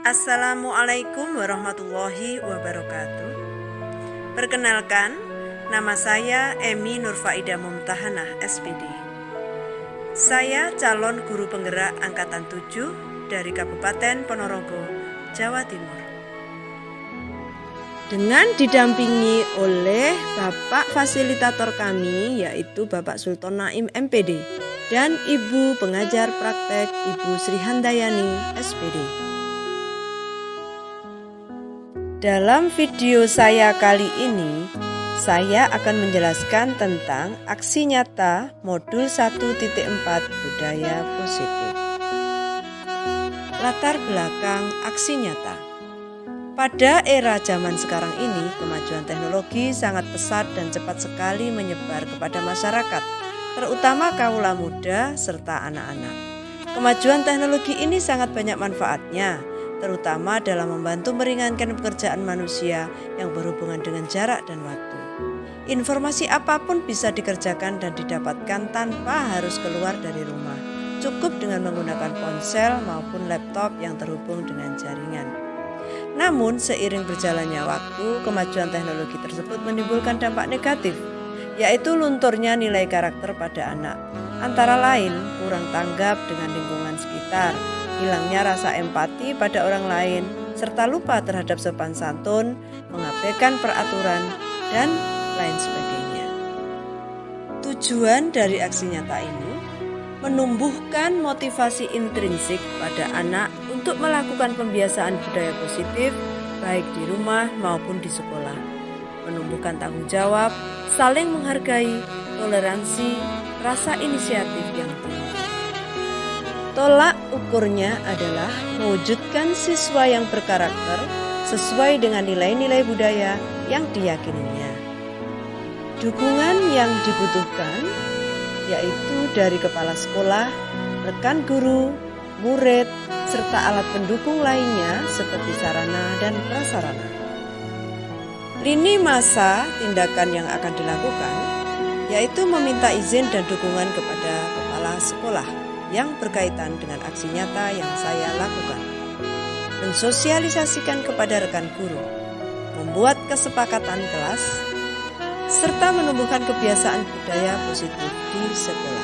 Assalamualaikum warahmatullahi wabarakatuh. Perkenalkan, nama saya Emi Nurfaida Mumtahanah SPD. Saya calon guru penggerak angkatan 7 dari Kabupaten Ponorogo, Jawa Timur. Dengan didampingi oleh Bapak fasilitator kami, yaitu Bapak Sultan Naim MPD, dan Ibu pengajar praktek Ibu Sri Handayani SPD. Dalam video saya kali ini, saya akan menjelaskan tentang aksi nyata modul 1.4 budaya positif. Latar belakang aksi nyata. Pada era zaman sekarang ini, kemajuan teknologi sangat pesat dan cepat sekali menyebar kepada masyarakat, terutama kaula muda serta anak-anak. Kemajuan teknologi ini sangat banyak manfaatnya, terutama dalam membantu meringankan pekerjaan manusia yang berhubungan dengan jarak dan waktu. Informasi apapun bisa dikerjakan dan didapatkan tanpa harus keluar dari rumah, cukup dengan menggunakan ponsel maupun laptop yang terhubung dengan jaringan. Namun, seiring berjalannya waktu, kemajuan teknologi tersebut menimbulkan dampak negatif, yaitu lunturnya nilai karakter pada anak, antara lain kurang tanggap dengan lingkungan sekitar, hilangnya rasa empati pada orang lain, serta lupa terhadap sopan santun, mengabaikan peraturan, dan lain sebagainya. Tujuan dari aksi nyata ini menumbuhkan motivasi intrinsik pada anak untuk melakukan pembiasaan budaya positif baik di rumah maupun di sekolah, menumbuhkan tanggung jawab, saling menghargai, toleransi, rasa inisiatif yang tinggi. Tolak ukurnya adalah mewujudkan siswa yang berkarakter sesuai dengan nilai-nilai budaya yang diyakininya. Dukungan yang dibutuhkan yaitu dari kepala sekolah, rekan guru, murid, serta alat pendukung lainnya seperti sarana dan prasarana. Lini masa tindakan yang akan dilakukan yaitu meminta izin dan dukungan kepada kepala sekolah yang berkaitan dengan aksi nyata yang saya lakukan, mensosialisasikan kepada rekan guru, membuat kesepakatan kelas, serta menumbuhkan kebiasaan budaya positif di sekolah.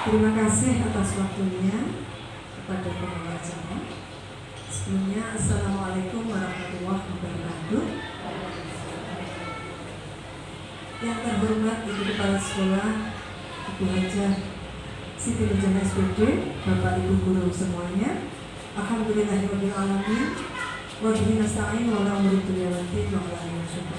Terima kasih atas waktunya kepada pengacara. Sebelumnya, Assalamualaikum warahmatullahi wabarakatuh. Yang terhormat Ibu Kepala Sekolah, Ibu Hajah Siti Nurjana SPD, Bapak Ibu guru semuanya, Alhamdulillahirabbil alamin. Wa bihi nasta'in wa la ilaha illa anta.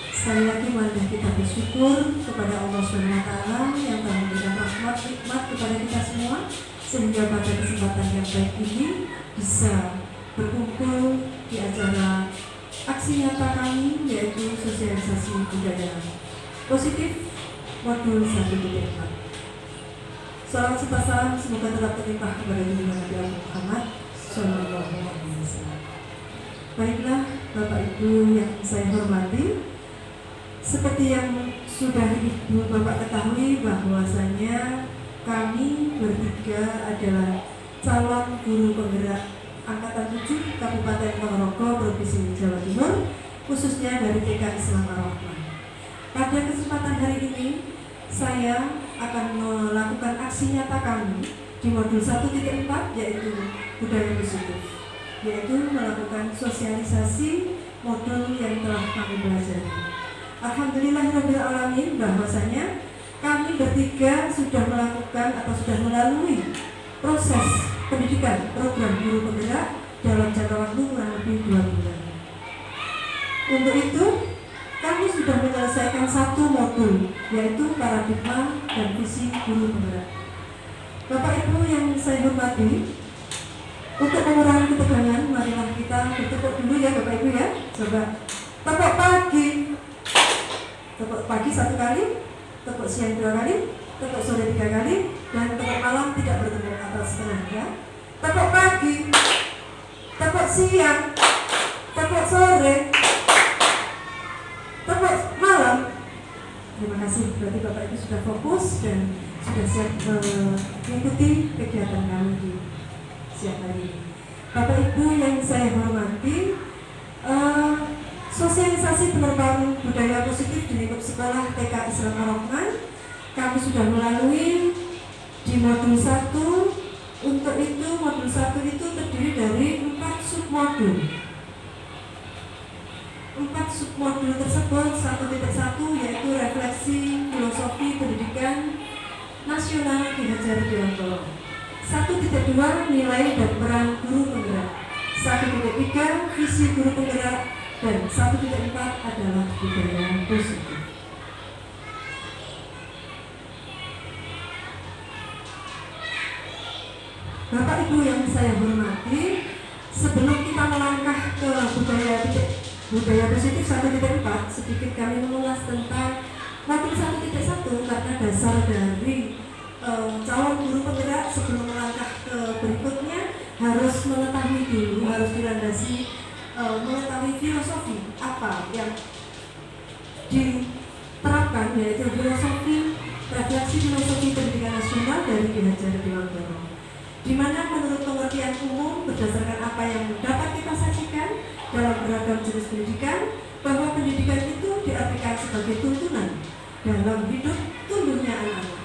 Sekali lagi marilah kita bersyukur kepada Allah SWT yang telah memberikan rahmat hikmat kepada kita semua, sehingga pada kesempatan yang baik ini bisa berkumpul di acara aksi nyata kami, yaitu sosialisasi budaya positif modul 1.4. Salam serta salam semoga tetap terlimpah kepada junjungan Nabi Muhammad Sallallahu Alaihi Wasallam. Baiklah Bapak Ibu yang saya hormati, seperti yang sudah Ibu Bapak ketahui bahwasanya kami bertiga adalah calon guru penggerak Angkatan 7 Kabupaten Ponorogo, Provinsi Jawa Timur, khususnya dari TK Islam Ar-Rahman. Pada kesempatan hari ini, saya akan melakukan aksi nyata kami di modul 1.4, yaitu budaya positif, yaitu melakukan sosialisasi modul yang telah kami pelajari. Alhamdulillahirabbil alamin, bahwasanya kami bertiga sudah melakukan atau sudah melalui proses pendidikan program guru penggerak dalam jangka waktu kurang lebih 2 bulan. Untuk itu, kami sudah menyelesaikan 1 modul, yaitu paradigma dan visi guru penggerak. Bapak Ibu yang saya hormati, untuk mengurangi ketegangan, marilah kita bertepuk dulu ya Bapak Ibu ya. Coba tepuk pagi. Tepuk pagi 1 kali, tepuk siang 2 kali, tepuk sore 3 kali, dan tepuk malam tidak bertepuk atas setengah ya. Tepuk pagi, tepuk siang, tepuk sore, tepuk malam. Terima kasih, berarti Bapak Ibu sudah fokus dan sudah siap mengikuti kegiatan kami di siang hari ini. Bapak Ibu yang saya hormati, sosialisasi penerbangan budaya positif di lingkup sekolah TK Islam Ar-Rahman kami sudah melalui di modul 1. Untuk itu modul 1 itu terdiri dari 4 submodul. 4 submodul tersebut 1.1 yaitu refleksi filosofi pendidikan nasional Ki Hajar Dewantara. 1.2 nilai dan peran guru penggerak. 1.3 visi guru penggerak, dan 1.4 adalah budaya positif. Bapak Ibu yang saya hormati, sebelum kita melangkah ke budaya positif 1.4, sedikit kami mengulas tentang modul 1.1 karena dasar dari calon guru penggerak sebelum melangkah ke berikutnya harus mengetahui dulu, harus dilandasi mengetahui filosofi apa yang diterapkan, yaitu filosofi refleksi filosofi pendidikan nasional dari Ki Hajar Dewantara, di mana menurut pengertian umum berdasarkan apa yang dapat kita saksikan dalam beragam jenis pendidikan, bahwa pendidikan itu diartikan sebagai tuntunan dalam hidup tumbuhnya anak-anak.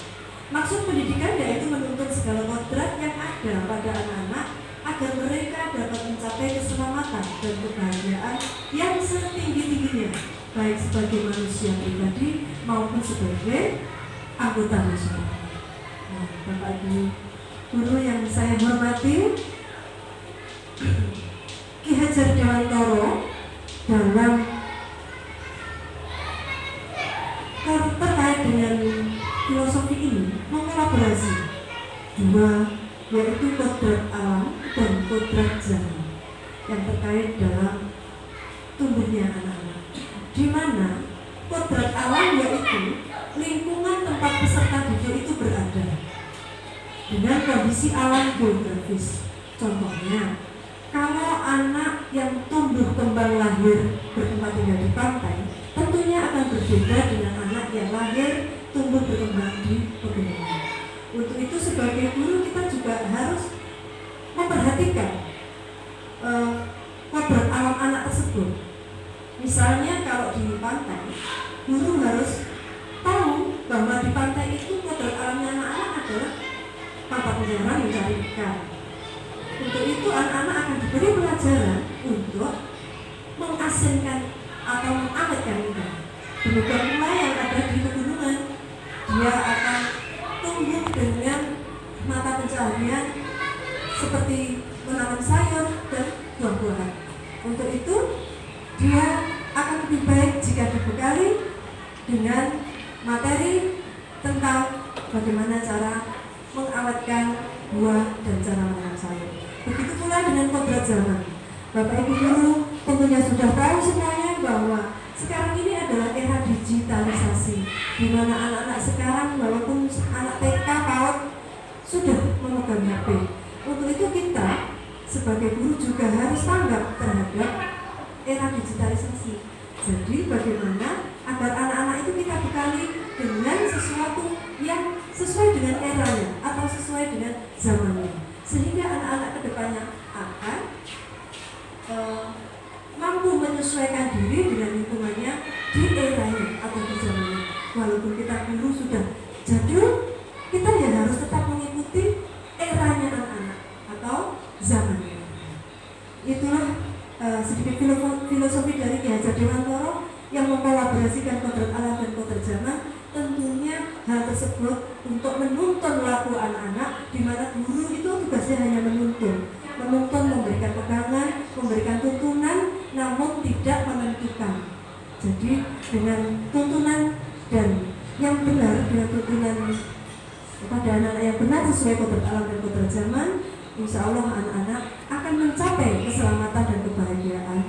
Maksud pendidikan yaitu menuntut segala kodrat yang ada pada anak-anak agar mereka dapat mencapai keselamatan dan kebahagiaan yang setinggi-tingginya, baik sebagai manusia pribadi maupun sebagai anggota masyarakat. Nah, Bapak Ibu guru yang saya hormati, Ki Hajar Dewantara dalam terkait dengan filosofi ini mengelaborasi 2, yaitu kodrat alam dan kodrat zaman yang terkait dalam tumbuhnya anak-anak, di mana kodrat alam yaitu lingkungan tempat peserta didik itu berada dengan kondisi alam geografis. Contohnya, kalau anak yang tumbuh kembang lahir bertempat tinggal di pantai, tentunya akan berbeda dengan anak yang lahir tumbuh berkembang di pegunungan. Untuk itu sebagai guru kita juga harus memperhatikan kodrat alam anak tersebut. Misalnya kalau di pantai, guru harus tahu bahwa di pantai itu kodrat alamnya anak-anak adalah mata penjara mencari ikan. Untuk itu anak-anak akan diberi pelajaran untuk mengasinkan atau mengawetkan ikan. Demikian pula yang ada di pegunungan, dia akan tumbuh dengan mata pencaharian seperti menanam sayur dan buah-buahan. Untuk itu dia akan lebih baik jika dibekali dengan materi tentang bagaimana cara mengawetkan buah dan cara menanam sayur. Begitu pula dengan kodrat zaman. Bapak Ibu guru tentunya sudah tahu semuanya bahwa sekarang ini adalah era digitalisasi, di mana anak-anak sekarang walaupun anak TK, PAUD sudah memegang HP. Untuk itu kita sebagai guru juga harus tanggap terhadap era digitalisasi. Jadi bagaimana agar anak-anak itu kita bekali dengan sesuatu yang sesuai dengan eranya atau sesuai dengan zamannya, sehingga anak-anak kedepannya akan mampu menyesuaikan diri dengan lingkungannya di eranya atau di zamannya. Walaupun kita guru sudah jadul, kita ya harus tetap mengikuti eranya anak-anak atau zamannya. Itulah sedikit filosofi dari Ki Hajar Dewantara yang mengkolaborasikan kodrat alam dan kodrat zaman. Tentunya hal tersebut untuk menuntun laku anak-anak, di mana guru itu tugasnya hanya menuntun, memberikan pegangan, memberikan tuntunan, namun tidak menentukan. Jadi dengan tuntunan dan yang benar, dengan tuntunan kepada anak-anak yang benar sesuai kodrat alam dan kodrat zaman, insya Allah anak-anak akan mencapai keselamatan dan kebahagiaan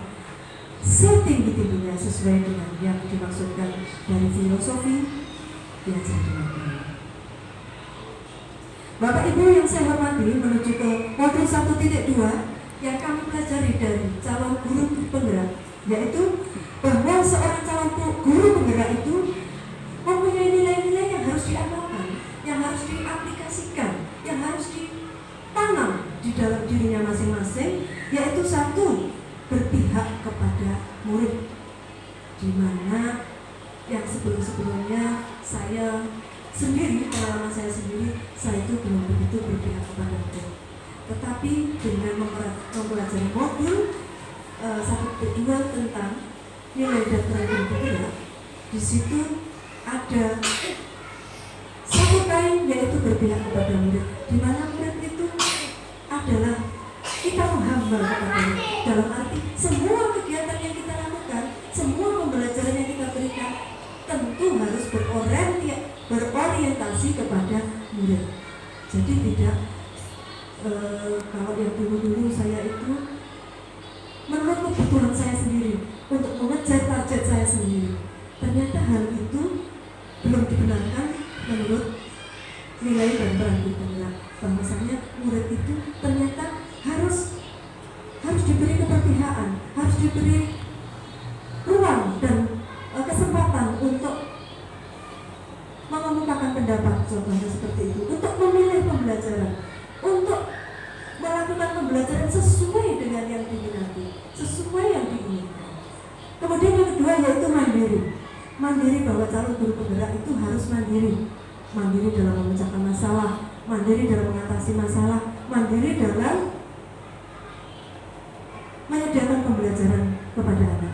setinggi-tingginya sesuai dengan yang dimaksudkan dari filosofi Ki Hajar Dewantara. Bapak Ibu yang saya hormati, menuju ke modul 1.2 yang kami pelajari dari calon guru penggerak, yaitu bahwa seorang calon guru penggerak itu mempunyai nilai-nilai yang harus diamalkan, yang harus diaplikasikan, yang harus ditanam di dalam dirinya masing-masing, yaitu satu, berpihak kepada murid, di mana yang sebelum-sebelumnya saya sendiri, pengalaman saya sendiri, saya itu belum begitu berpihak kepada murid. Tetapi dengan mempelajari modul 1.2 tentang nilai dan peran guru penggerak, di situ ada satu poin, yaitu berpihak kepada murid, di mana murid itu adalah kita menghamba kepadanya, dalam arti semua kegiatan yang kita lakukan, semua pembelajaran yang kita berikan tentu harus berorientasi kepada murid. Jadi tidak kalau yang dulu-dulu saya itu menurut kebutuhan saya sendiri untuk mengejar target saya sendiri. Ternyata hal itu belum dibenarkan menurut nilai dan peran guru penggerak. Bahwasanya murid itu ternyata harus diberi keberpihakan, harus diberi ruang dan kesempatan untuk mengemukakan pendapat, contohnya seperti itu, untuk memilih pembelajaran, untuk melakukan pembelajaran sesuai dengan yang diminati, sesuai yang diinginkan. Kemudian yang kedua yaitu mandiri. Mandiri, bahwa calon guru penggerak itu harus mandiri. Mandiri dalam memecahkan masalah, mandiri dalam mengatasi masalah, mandiri dalam menyediakan pembelajaran kepada anak.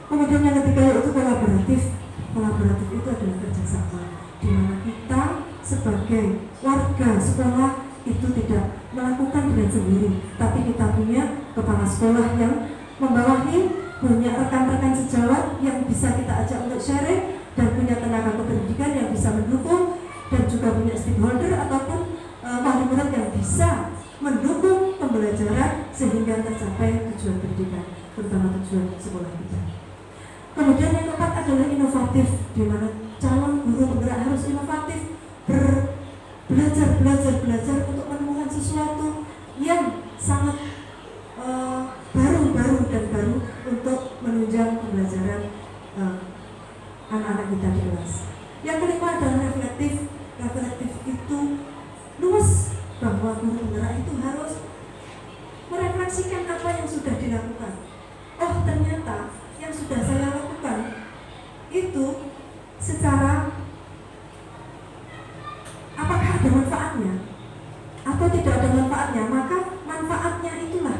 Kemudian yang ketiga yaitu kolaboratif. Kolaboratif itu adalah kerjasama, di mana kita sebagai warga sekolah itu tidak melakukan dengan sendiri, tapi kita punya kepala sekolah yang membawahi, punya rekan-rekan sejawat yang bisa kita ajak untuk sharing, dan punya tenaga kependidikan yang bisa mendukung, dan juga punya stakeholder ataupun wali murid yang bisa mendukung pembelajaran sehingga tercapai tujuan pendidikan, terutama tujuan sekolah kita. Kemudian yang keempat adalah inovatif, di mana calon guru penggerak harus inovatif, belajar untuk menemukan sesuatu yang sangat baru dan baru untuk menunjang pembelajaran anak-anak kita di kelas. Yang kelima adalah reflektif. Reflektif itu luas, bahwa guru penggerak itu harus merefleksikan apa yang sudah dilakukan. Oh, ternyata yang sudah saya lakukan itu secara apakah ada manfaatnya atau tidak ada manfaatnya, maka manfaatnya itulah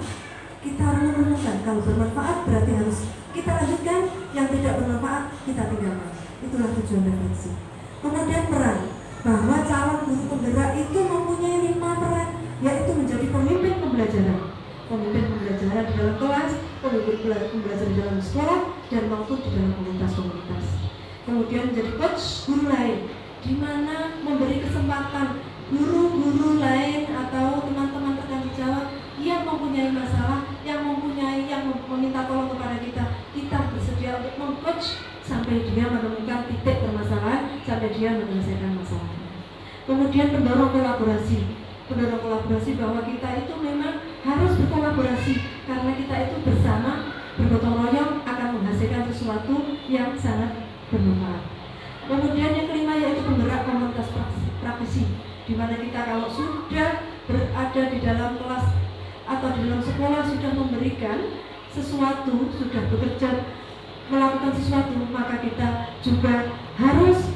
kita renungkan. Kalau bermanfaat berarti harus kita lanjutkan, yang tidak bermanfaat kita tinggalkan. Itulah tujuan refleksi. Kemudian peran, bahwa calon guru penggerak itu mempunyai 5 peran, yaitu menjadi pemimpin pembelajaran. Pemimpin pembelajaran di dalam kelas, pemimpin pembelajaran di dalam sekolah, dan maupun di dalam komunitas-komunitas. Kemudian menjadi coach guru lain, di mana memberi kesempatan guru-guru lain atau teman-teman rekan sejawat yang mempunyai masalah, yang meminta tolong kepada kita bersedia untuk meng-coach sampai dia menemukan titik permasalahan, sampai dia menyelesaikan masalahnya. Kemudian mendorong kolaborasi bahwa kita itu memang harus berkolaborasi karena kita itu bersama bergotong royong akan menghasilkan sesuatu yang sangat bermanfaat. Kemudian yang kelima yaitu penggerak komunitas praktisi, di mana kita kalau sudah berada di dalam kelas atau di dalam sekolah sudah memberikan sesuatu, sudah bekerja melakukan sesuatu, maka kita juga harus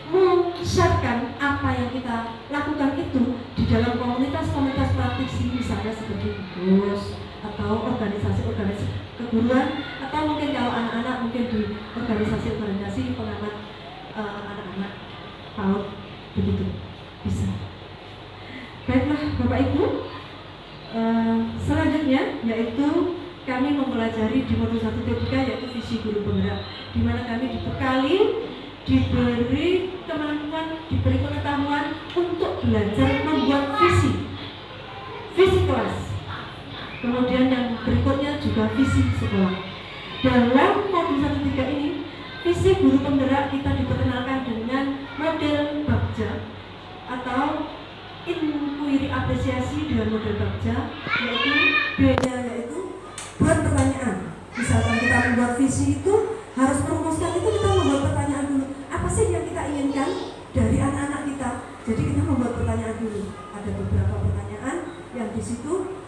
men-share-kan apa yang kita lakukan itu di dalam komunitas-komunitas praktisi, misalnya seperti BUS atau organisasi-organisasi keguruan, atau mungkin kalau anak-anak mungkin di organisasi pengamat anak-anak PAUD, begitu bisa. Baiklah Bapak Ibu, selanjutnya yaitu kami mempelajari di modul 1.3 yaitu visi guru penggerak, di mana kami dibekali, diberi kemampuan, diberi pengetahuan untuk belajar membuat visi kelas. Kemudian yang berikutnya juga visi sekolah. Dalam modul 1.3 ini, visi guru penggerak kita diperkenalkan dengan model Bagja atau inquiry apresiasi dengan model Bagja, yaitu B-nya yaitu buat pertanyaan. Misalkan kita membuat visi itu harus merumuskan itu, kita membuat pertanyaan dulu. Apa sih yang kita inginkan dari anak-anak kita? Jadi kita membuat pertanyaan dulu. Ada beberapa pertanyaan yang di situ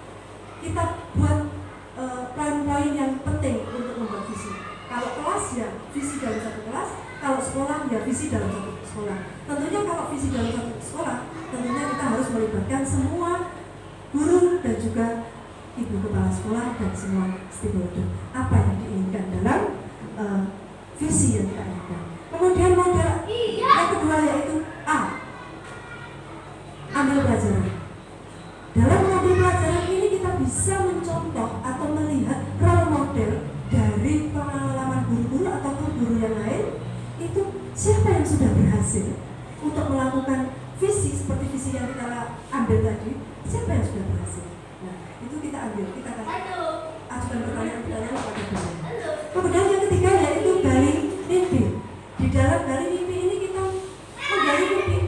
kita buat poin-poin yang penting untuk membuat visi. Kalau kelas ya visi dalam satu kelas, kalau sekolah ya visi dalam satu sekolah. Tentunya kalau visi dalam satu sekolah, tentunya kita harus melibatkan semua guru dan juga ibu kepala sekolah dan semua stakeholder. Apa yang diinginkan dalam visi yang kita inginkan. Kemudian model yang kedua yaitu A, ambil pelajaran. Dalam modul pelajaran ini kita bisa mencontoh atau melihat role model dari pengalaman guru-guru ataupun guru yang lain. Itu siapa yang sudah berhasil untuk melakukan visi seperti visi yang kita ambil tadi, siapa yang sudah berhasil. Nah, itu kita ambil, kita akan ajukan pertanyaan-pertanyaan kepada guru. Kemudian yang ketiga yaitu gali mimpi. Di dalam gali mimpi ini kita menggali mimpi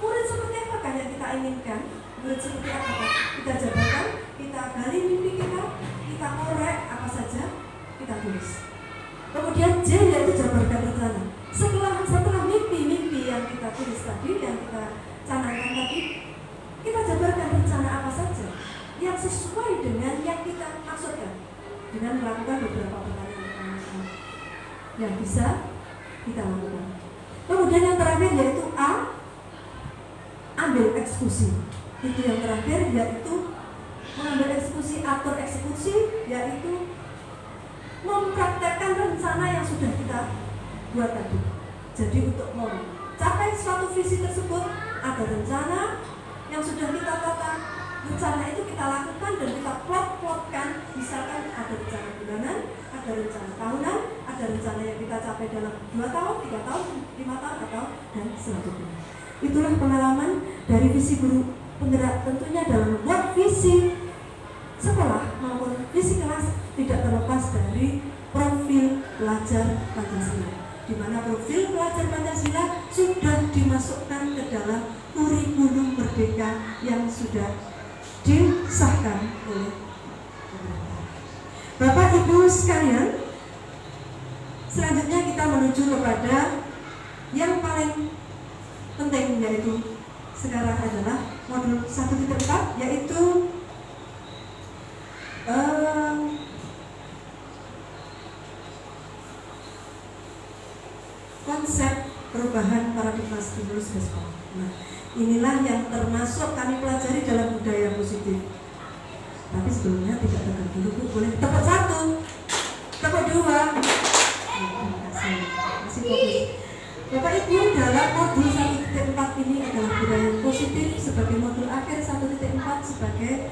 murid seperti apa kan yang kita inginkan, murid seperti apa kan kita jabarkan, kita gali mimpi kita korek apa saja, kita tulis. Kemudian J yaitu jabarkan rencana. Setelah mimpi-mimpi yang kita tulis tadi, yang kita canangkan tadi, kita jabarkan rencana apa saja yang sesuai dengan yang kita maksudkan dengan melakukan beberapa pertanyaan yang bisa kita lakukan. Kemudian yang terakhir yaitu A, ambil eksekusi. Itu yang terakhir yaitu mengambil eksekusi, atur eksekusi, yaitu mempraktekkan rencana yang sudah kita buat tadi. Jadi untuk mencapai suatu visi tersebut ada rencana yang sudah kita tata. Rencana itu kita lakukan dan kita plot-plotkan. Misalkan ada rencana bulanan, ada rencana tahunan, ada rencana yang kita capai dalam 2 tahun, 3 tahun, 5 tahun atau dan selanjutnya. Itulah pengalaman dari visi guru penggerak. Tentunya dalam membuat visi sekolah maupun visi kelas tidak terlepas dari profil pelajar Pancasila, di mana profil pelajar Pancasila sudah dimasukkan ke dalam kurikulum merdeka yang sudah disahkan oleh pemerintah. Bapak Ibu sekalian, selanjutnya kita menuju kepada yang paling penting, yaitu sekarang adalah modul 1.4 yaitu konsep perubahan paradigma stimulus respons. Nah, inilah yang termasuk kami pelajari dalam budaya positif. Tapi sebelumnya tidak tekan dulu, Bu. Boleh tepuk 1, tepuk 2. Terima kasih fokus. Bapak Ibu, dalam modul 1.4 ini adalah budaya positif sebagai modul akhir 1.4 sebagai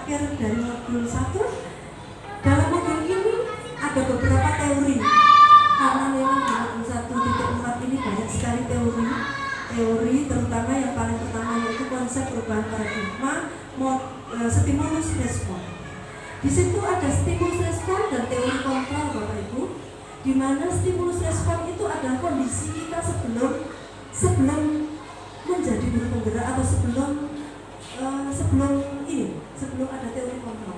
terakhir dari modul 1. Dalam modul ini ada beberapa teori, karena memang di modul 1.4 ini banyak sekali teori, terutama yang paling pertama yaitu konsep perubahan paradigma, stimulus respon. Di situ ada stimulus respon dan teori kontrol, Bapak Ibu, di mana stimulus respon itu adalah kondisi kita sebelum menjadi guru penggerak atau sebelum ada teori kontrol.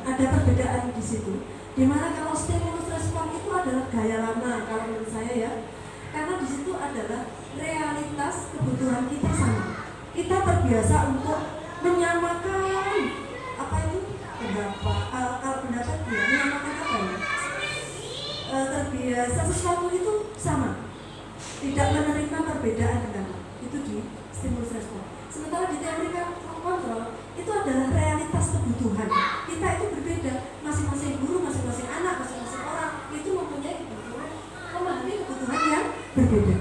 Ada perbedaan di situ, di mana kalau stimulus respon itu adalah gaya lama kalau menurut saya ya, karena di situ adalah realitas kebutuhan kita sama. Kita terbiasa untuk menyamakan pendapat dia, menyamakan apa ya? Terbiasa sesuatu itu sama, tidak menerima perbedaan dengan itu di stimulus respon. Sementara di teori kontrol itu adalah realitas kebutuhan kita itu berbeda, masing-masing guru, masing-masing anak, masing-masing orang itu mempunyai kebutuhan, memahami kebutuhan yang berbeda.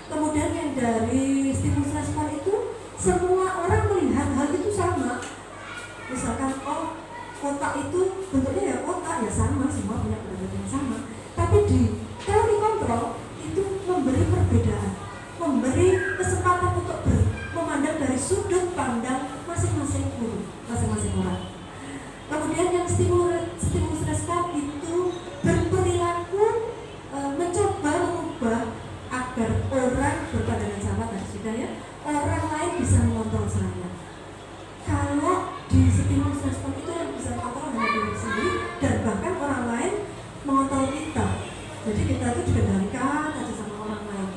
Kemudian yang dari stimulus respon itu semua orang melihat hal itu sama. Misalkan kotak itu bentuknya ya kotak ya sama, semua punya pendapat yang sama. Tapi di teori kontrol itu memberi perbedaan, memberi kesempatan untuk memandang dari sudut pandang masing-masing guru, masing-masing orang. Kemudian yang stimulus respon itu berperilaku mencoba mengubah agar orang berpandangan sama tadi sudah ya, orang lain bisa mengontrol saya. Kalau di stimulus respon itu yang bisa mengontrol hanya diri sendiri dan bahkan orang lain mengontrol kita. Jadi kita itu dikendalikan aja sama orang lain.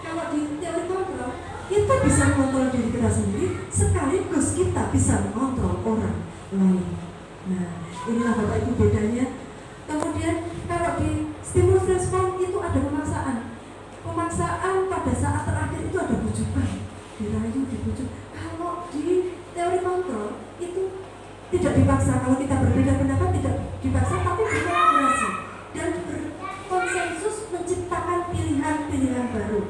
Kalau di teori kontrol kita bisa mengontrol diri kita sendiri, sekaligus kita bisa mengontrol orang lain. Nah, inilah Bapak Ibu bedanya. Kemudian kalau di stimulus respon itu ada pemaksaan. Pemaksaan pada saat terakhir itu ada bujukan, dirayu, dibujuk. Kalau di teori kontrol itu tidak dipaksa. Kalau kita berbeda pendapat tidak dipaksa, tapi berkolaborasi dan berkonsensus menciptakan pilihan-pilihan baru.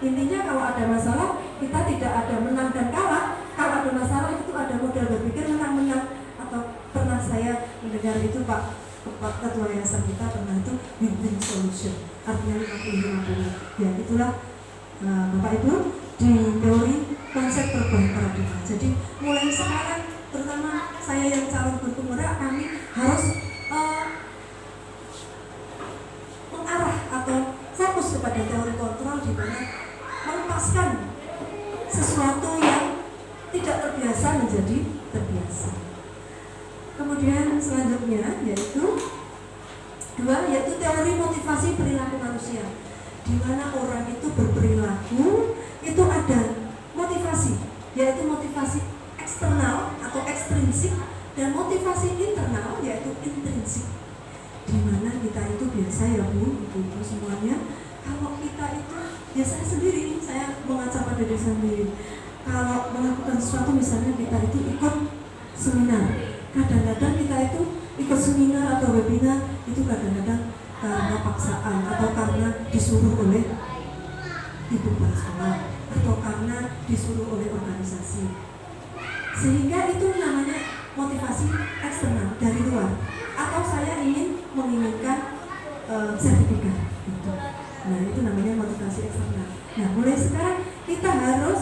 Intinya kalau ada masalah kita tidak ada menang dan kalah. Kalau ada masalah itu ada model berpikir menang-menang. Atau pernah saya mendengar itu Pak Ketua Yayasan kita pernah itu win-win solution, artinya 50-50. Ya itulah Bapak Ibu di teori konsep perubahan paradigma. Jadi mulai sekarang terutama saya yang calon guru penggerak, kami harus mengarah atau fokus kepada teori kontrol di mana melepaskan sesuatu yang tidak terbiasa menjadi terbiasa. Kemudian selanjutnya yaitu teori motivasi perilaku manusia, di mana orang itu berperilaku itu ada motivasi, yaitu motivasi eksternal atau ekstrinsik dan motivasi internal yaitu intrinsik. Di mana kita itu biasa ya Bu, Ibu semuanya, kalau kita itu biasanya sendiri, saya mengaca pada diri sendiri. Kalau melakukan sesuatu misalnya kita itu ikut seminar, kadang-kadang kita itu ikut seminar atau webinar itu kadang-kadang karena paksaan atau karena disuruh oleh ibu kepala sekolah atau karena disuruh oleh organisasi, sehingga itu namanya motivasi eksternal dari luar. Atau saya menginginkan sertifikat gitu. Nah itu namanya motivasi eksternal. Nah mulai sekarang kita harus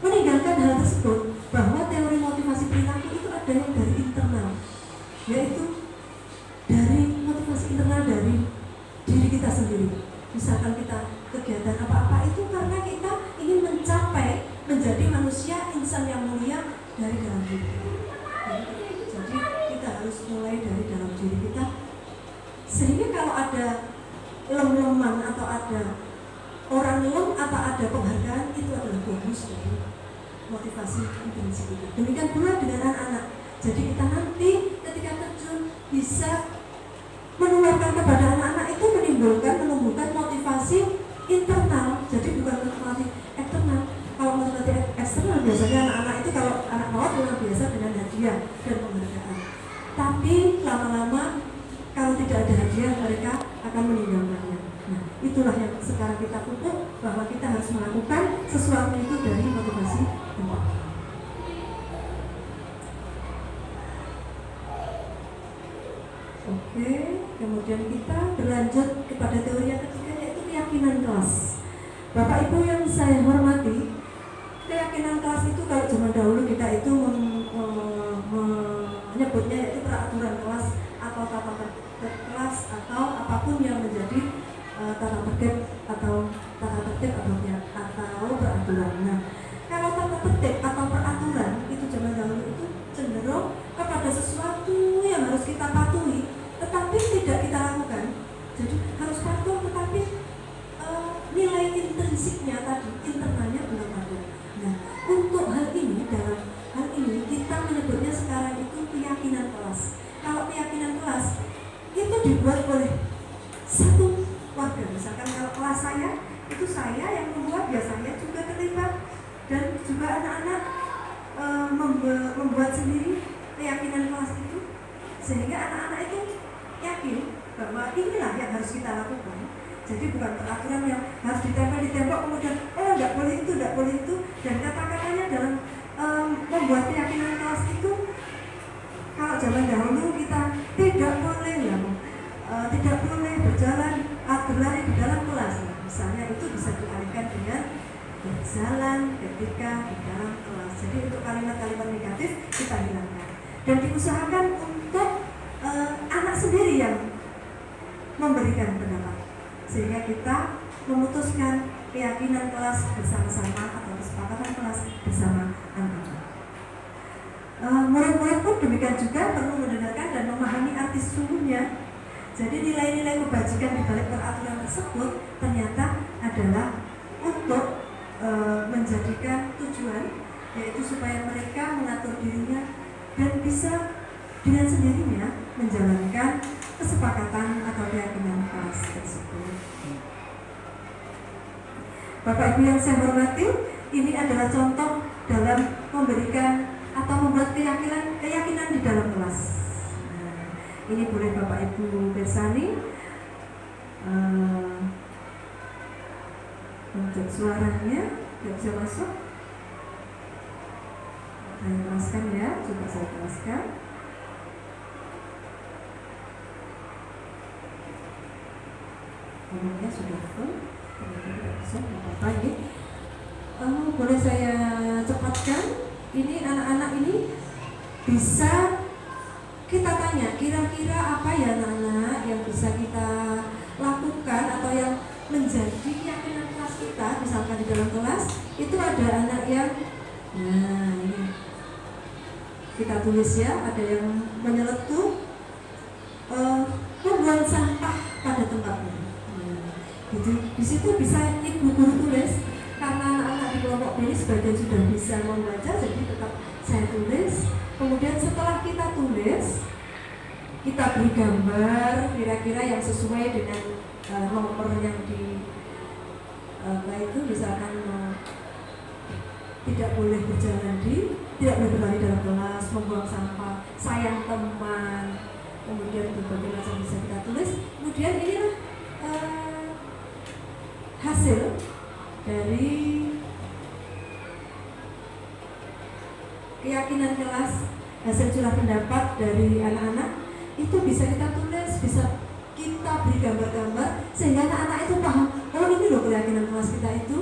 meninggalkan hal tersebut, bahwa teori motivasi perilaku itu ada yang dari internal, yaitu dari motivasi internal dari diri kita sendiri. Misalkan kita kegiatan apa-apa itu karena kita ingin mencapai menjadi manusia insan yang mulia dari dalam diri. Jadi kita harus mulai dari dalam diri kita, sehingga kalau ada lem-leman atau ada orang lem atau ada penghargaan, itu adalah bonus dari motivasi intrinsik itu. Demikian pula dengan anak-anak. Jadi kita nanti ketika terjun bisa menularkan kepada anak-anak itu menumbuhkan motivasi internal. Jadi bukan motivasi eksternal. Kalau motivasi eksternal biasanya anak-anak itu kalau anak mawar luar biasa dengan hadiah dan penghargaan. Tapi lama-lama kalau tidak ada hadiah mereka akan meninggalkannya. Nah, itulah yang sekarang kita pupuk, bahwa kita harus melakukan sesuatu itu dari motivasi internal. kemudian kita berlanjut kepada teori yang ketiga, yaitu keyakinan kelas. Bapak Ibu yang saya hormati, keyakinan kelas itu kalau zaman dahulu kita itu menyebutnya yaitu peraturan kelas atau tata tertib kelas atau apapun yang menjadi tata tertib atau peraturan. Nah, kalau tata tertib atau peraturan itu zaman dahulu itu cenderung kepada sesuatu yang harus kita patuhi, tetapi tidak kita lakukan. Jadi harus patuh, tetapi nilai intrinsiknya tadi, internalnya belum ada. Nah, untuk dalam hal ini kita menyebutnya sekarang itu keyakinan kelas. Kalau keyakinan kelas itu dibuat oleh satu warga. Misalkan kalau kelas saya, itu saya yang membuat, biasanya juga terlibat, dan juga anak-anak membuat sendiri keyakinan kelas itu, sehingga anak-anak itu yakin bahwa inilah yang harus kita lakukan. Jadi bukan peraturan yang harus ditempel di tembok kemudian enggak boleh itu, dan kata-katanya dalam membuat keyakinan kelas itu, kalau zaman dahulu kita tidak boleh berlari di dalam kelas. Misalnya itu bisa dialihkan dengan berjalan ketika di dalam kelas. Jadi untuk kalimat-kalimat negatif kita hilangkan dan diusahakan untuk anak sendiri yang memberikan pendapat, sehingga kita memutuskan keyakinan kelas bersama-sama atau kesepakatan kelas bersama anak-anak. Murid-murid pun demikian juga perlu mendengarkan dan memahami arti sesungguhnya. Jadi nilai-nilai kebajikan di balik peraturan tersebut ternyata adalah untuk menjadikan tujuan, yaitu supaya mereka mengatur dirinya dan bisa dengan sendirinya menjalankan kesepakatan atau keyakinan kelas tersebut. Bapak Ibu yang saya hormati, ini adalah contoh dalam memberikan atau membuat keyakinan di dalam kelas. Nah, ini boleh Bapak Ibu bersani untuk suaranya, tidak bisa masuk. Saya jelaskan ya, coba saya jelaskan. Nomornya sudah full, tidak bisa apa-apa ya. Boleh saya cepatkan? Ini anak-anak ini bisa kita tanya, kira-kira apa ya anak-anak yang bisa kita lakukan atau yang menjadi keyakinan kelas kita. Misalkan di dalam kelas itu ada anak yang, nah ini kita tulis ya, ada yang menyeletuk, membuang sampah pada tempatnya. Di situ bisa ibu guru tulis, karena anak-anak di kelompok ini sebagian sudah bisa membaca, jadi tetap saya tulis. Kemudian setelah kita tulis, kita beri gambar kira-kira yang sesuai dengan nomor yang itu misalkan tidak boleh berlari dalam kelas, membuang sampah, sayang teman, kemudian berbagai macam bisa kita tulis. Kemudian inilah hasil dari keyakinan kelas, hasil curah pendapat dari anak-anak itu bisa kita tulis, bisa kita beri gambar-gambar sehingga anak-anak itu paham, oh ini loh keyakinan kelas kita itu.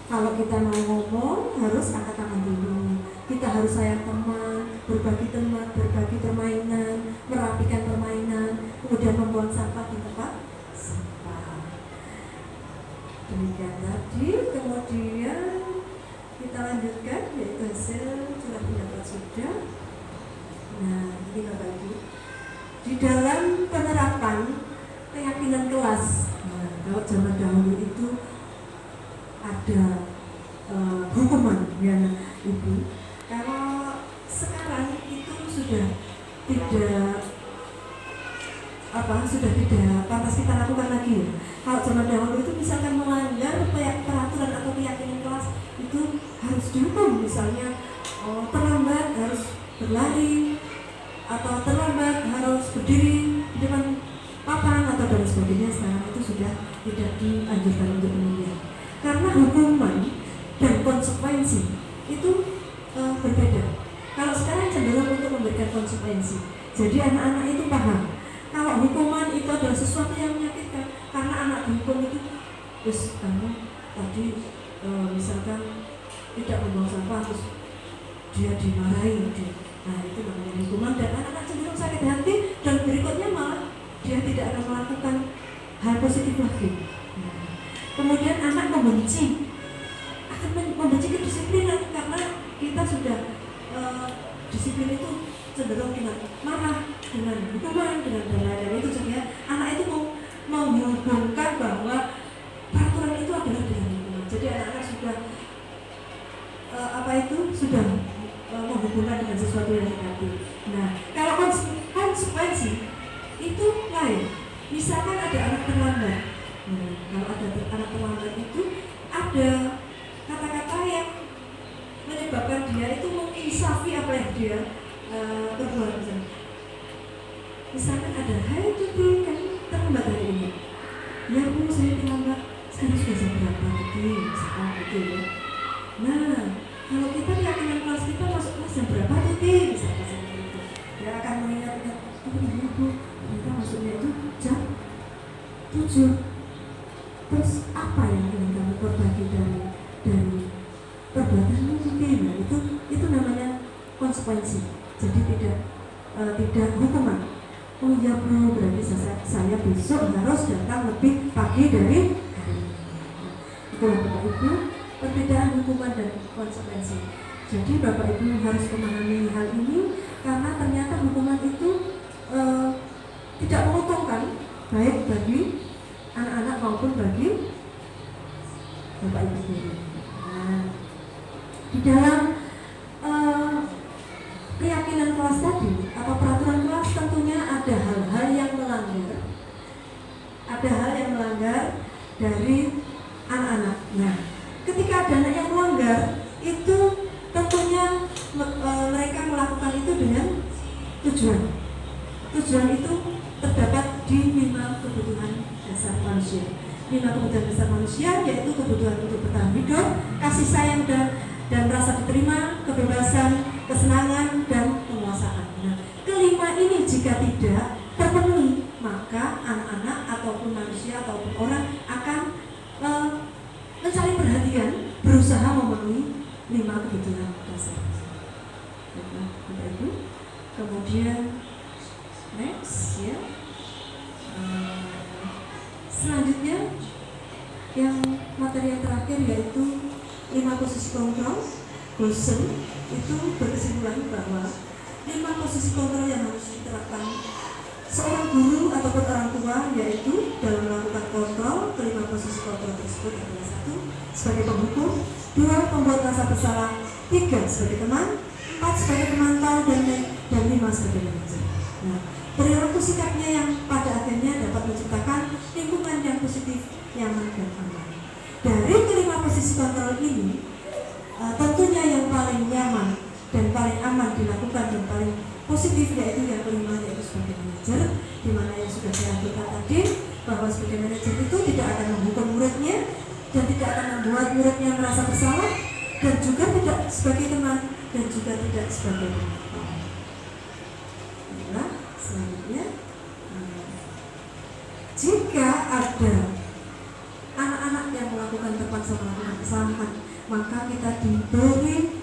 Kalau kita mau ngomong harus angkat tangan dulu, kita harus sayang teman, berbagi permainan, merapikan permainan, kemudian membuang sampah di tempat sampah. Demikian tadi, kemudian kita lanjutkan yaitu hasil curah pendapat sudah. Nah, ini Bapak Ibu, di dalam penerapan keyakinan kelas, nah, kalau zaman dahulu itu ada hukuman ya Ibu. Kalau sekarang itu sudah tidak pantas kita lakukan lagi ya. Kalau zaman dahulu itu misalkan melanggar peraturan atau keyakinan kelas itu harus dihukum, misalnya terlambat harus berlari atau terlambat harus berdiri di depan papan atau dan sebagainya. Sekarang itu sudah tidak dianjurkan untuk demikian, karena hukuman dan konsekuensi itu berbeda. Kalau sekarang cenderung untuk memberikan konsekuensi, jadi anak-anak itu paham kalau hukuman adalah sesuatu yang menyakitkan, karena anak dihukum itu, terus kamu tadi misalkan tidak membuang sampah, terus dia dimarahi, nah itu namanya hukuman, dan anak-anak cenderung sakit hati, dan berikutnya malah dia tidak akan melakukan hal positif lagi. Kemudian anak akan membenci kedisiplinan, karena kita sudah disiplin itu cenderung dengan marah, dengan hukuman, dengan dan itu, sehingga anak itu mau menghubungkan bahwa peraturan itu adalah dengan hukuman. Jadi anak-anak sudah sudah menghubungkan dengan sesuatu yang negatif. Nah, kalau konsekuensi itu lain. Misalkan ada anak terlambat. Kalau ada anak terlambat itu ada kata-kata yang menyebabkan dia itu menginsafi apa yang dia berbuat. Misalkan ada, hai Tuti, kamu terlambat hari ini. Ya Bu, saya terlambat. Sekarang sudah jam berapa Tuti? Misalkan gitu ya. Nah, kalau kita keyakinan kelas kita masuk kelas jam berapa Tuti? Misalkan seperti itu. Dia akan mengingat-ingat, oh iya Bu, kita masuknya itu jam 7. Terus apa yang ingin kamu berbagi dari perbuatanmu Tuti? Nah, itu namanya konsekuensi. Jadi tidak hukuman. Oh iya Bu, berarti saya besok harus datang lebih pagi dari hari ini. Itulah Bapak Ibu, perbedaan hukuman dan konsekuensi. Jadi Bapak Ibu harus memahami hal ini, karena ternyata hukuman itu tidak menguntungkan, baik bagi anak-anak maupun bagi Bapak Ibu sendiri. Nah, di dalam keyakinan kelas tadi atau peraturan kelas, tentunya ada hal-hal yang melanggar dari anak-anak. Nah, ketika ada anak yang melanggar, itu tentunya mereka melakukan itu dengan tujuan. Tujuan itu terdapat di 5 kebutuhan dasar manusia. 5 kebutuhan dasar manusia yaitu kebutuhan untuk bertahan hidup, kasih sayang dan rasa diterima, kebebasan, kesenangan, dan penguasaan. Nah, kelima ini jika tidak terpenuhi, maka anak-anak ataupun manusia ataupun orang akan mencari perhatian, berusaha memenuhi 5 kebutuhan dasar. Bapak Ibu, kemudian next ya. Selanjutnya yang materi yang terakhir yaitu 5 posisi kontrol. Bosen itu berkesimpulan bahwa 5 posisi kontrol yang harus diterapkan seorang guru ataupun orang tua, yaitu dalam melakukan kontrol. Kelima posisi kontrol tersebut adalah 1 sebagai penghukum, 2 membuat rasa bersalah, 3 sebagai teman, 4 sebagai pemantau, dan 5 sebagai manajer. Nah, perilaku sikapnya yang pada akhirnya dapat menciptakan lingkungan yang positif, nyaman, dan aman. Dari kelima posisi kontrol ini, tentunya yang paling nyaman dan paling aman dilakukan dan paling positif yaitu yang kelima, yaitu sebagai manajer, di mana yang sudah saya ambilkan tadi bahwa sebagai manajer itu tidak akan menghukum muridnya dan tidak akan membuat muridnya merasa bersalah, dan juga tidak sebagai teman, dan juga tidak sebagai pemantau. Inilah selanjutnya, jika ada anak-anak yang terpaksa melakukan kesalahan, maka kita diberi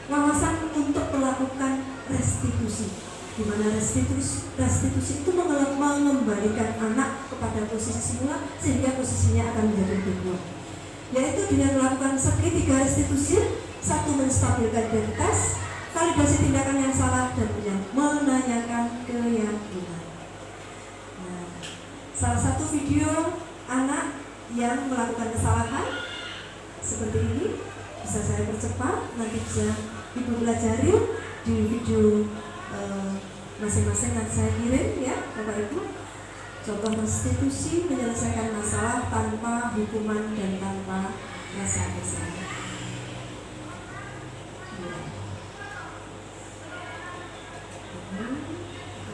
wawasan untuk melakukan restitusi, di mana restitusi itu mengembalikan anak kepada posisi semula sehingga posisinya akan menjadi lebih kuat, yaitu dengan melakukan segitiga restitusi. 1, menstabilkan identitas, validasi tindakan yang salah, dan menanyakan keyakinan. Nah, salah satu video anak yang melakukan kesalahan seperti ini bisa saya percepat, nanti bisa Ibu pelajari di video masing-masing, nanti saya kirim ya Bapak Ibu. Contoh restitusi, menyelesaikan masalah tanpa hukuman dan tanpa rasa bersalah.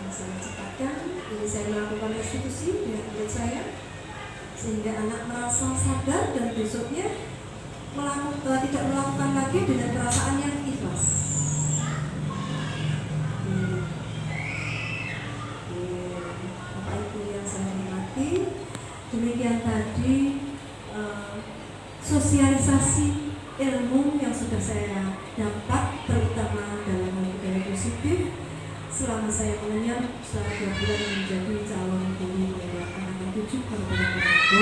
Saya cepatkan, ini saya melakukan restitusi dengan murid saya, sehingga anak merasa sadar dan besoknya tidak melakukan lagi dengan perasaan yang ikhlas. Bapak Ibu yang mensosialisasi ilmu yang sudah saya dapat, terutama dalam hal budaya positif selama saya mengenyam selama 2 bulan menjadi calon guru Angkatan 7 Kabupaten Ponorogo,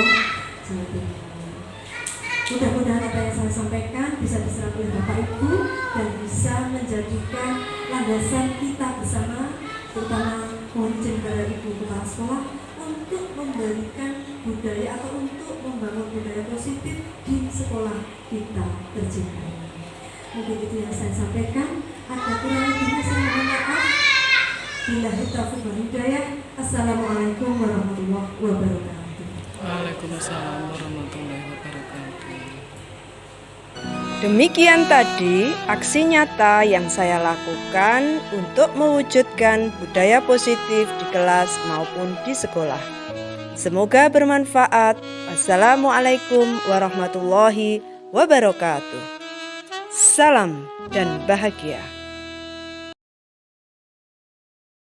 Jawa Timur. Mudah-mudahan apa yang saya sampaikan bisa diserap oleh Bapak Ibu dan bisa menjadikan landasan kita bersama, terutama mohon izin kepada Ibu Kepala Sekolah, untuk memberikan budaya atau untuk membangun budaya positif di sekolah kita tercinta. Mungkin itu yang saya sampaikan. Ada kurang lebihnya saya mohon maaf. Billahi taufiq wal hidayah. Assalamualaikum warahmatullahi wabarakatuh. Waalaikumsalam warahmatullahi wabarakatuh. Demikian tadi aksi nyata yang saya lakukan untuk mewujudkan budaya positif di kelas maupun di sekolah. Semoga bermanfaat. Wassalamualaikum warahmatullahi wabarakatuh. Salam dan bahagia.